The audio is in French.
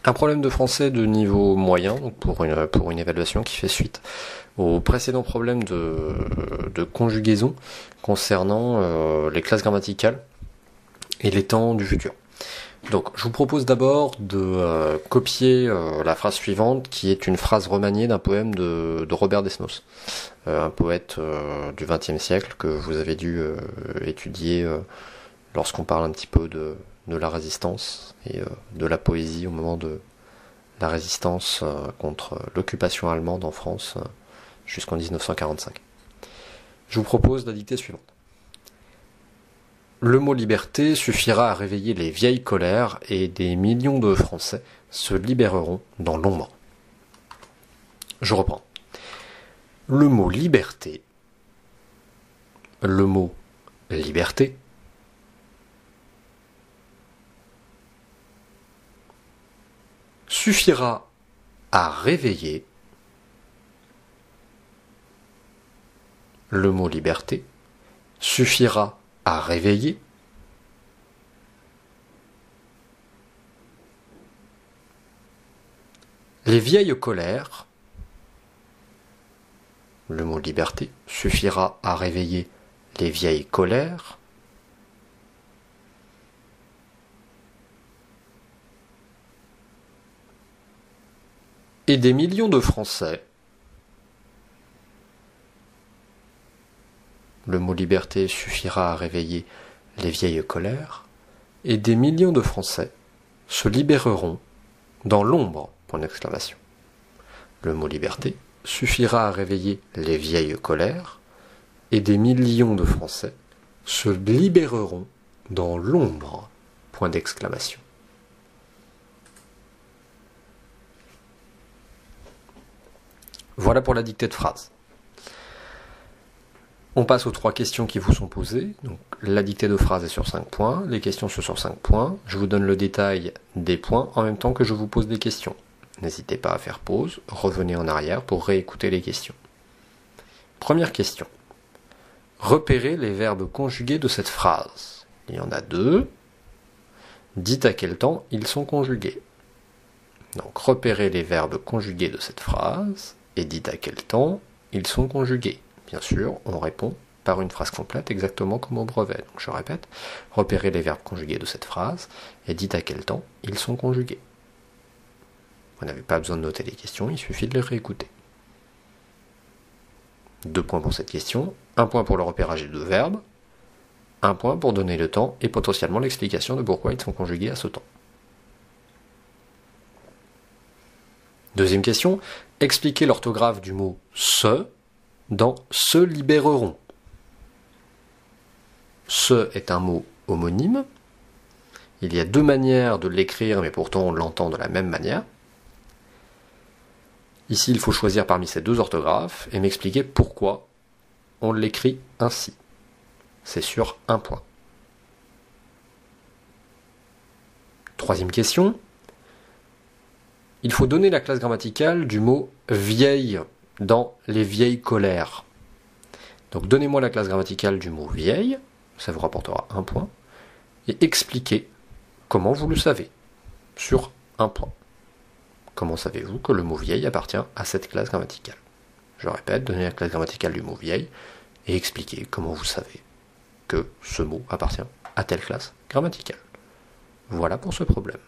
Un problème de français de niveau moyen, donc pour une évaluation qui fait suite au précédent problème de conjugaison concernant les classes grammaticales et les temps du futur. Donc je vous propose d'abord de copier la phrase suivante, qui est une phrase remaniée d'un poème de Robert Desnos, un poète du XXe siècle que vous avez dû étudier lorsqu'on parle un petit peu de la résistance et de la poésie au moment de la résistance contre l'occupation allemande en France jusqu'en 1945. Je vous propose la dictée suivante. Le mot liberté suffira à réveiller les vieilles colères et des millions de Français se libéreront dans l'ombre. Je reprends. Le mot liberté, le mot liberté, suffira à réveiller, le mot liberté suffira à réveiller les vieilles colères, le mot liberté suffira à réveiller les vieilles colères, et des millions de Français, le mot liberté suffira à réveiller les vieilles colères, et des millions de Français se libéreront dans l'ombre, point d'exclamation. Le mot liberté suffira à réveiller les vieilles colères, et des millions de Français se libéreront dans l'ombre, point d'exclamation. Voilà pour la dictée de phrase. On passe aux 3 questions qui vous sont posées. Donc, la dictée de phrase est sur 5 points, les questions sont sur 5 points. Je vous donne le détail des points en même temps que je vous pose des questions. N'hésitez pas à faire pause, revenez en arrière pour réécouter les questions. Première question. Repérez les verbes conjugués de cette phrase. Il y en a 2. Dites à quel temps ils sont conjugués. Donc, repérez les verbes conjugués de cette phrase et dites à quel temps ils sont conjugués. Bien sûr, on répond par une phrase complète, exactement comme au brevet. Donc je répète, repérez les verbes conjugués de cette phrase et dites à quel temps ils sont conjugués. Vous n'avez pas besoin de noter les questions, il suffit de les réécouter. 2 points pour cette question, 1 point pour le repérage des 2 verbes, 1 point pour donner le temps et potentiellement l'explication de pourquoi ils sont conjugués à ce temps. Deuxième question, expliquez l'orthographe du mot « se » dans « se libéreront ». Ce est un mot homonyme. Il y a 2 manières de l'écrire, mais pourtant on l'entend de la même manière. Ici, il faut choisir parmi ces 2 orthographes et m'expliquer pourquoi on l'écrit ainsi. C'est sur 1 point. Troisième question. Il faut donner la classe grammaticale du mot « vieille » dans les vieilles colères. Donc donnez-moi la classe grammaticale du mot vieille, ça vous rapportera 1 point, et expliquez comment vous le savez, sur 1 point. Comment savez-vous que le mot vieille appartient à cette classe grammaticale? Je répète, donnez la classe grammaticale du mot vieille, et expliquez comment vous savez que ce mot appartient à telle classe grammaticale. Voilà pour ce problème.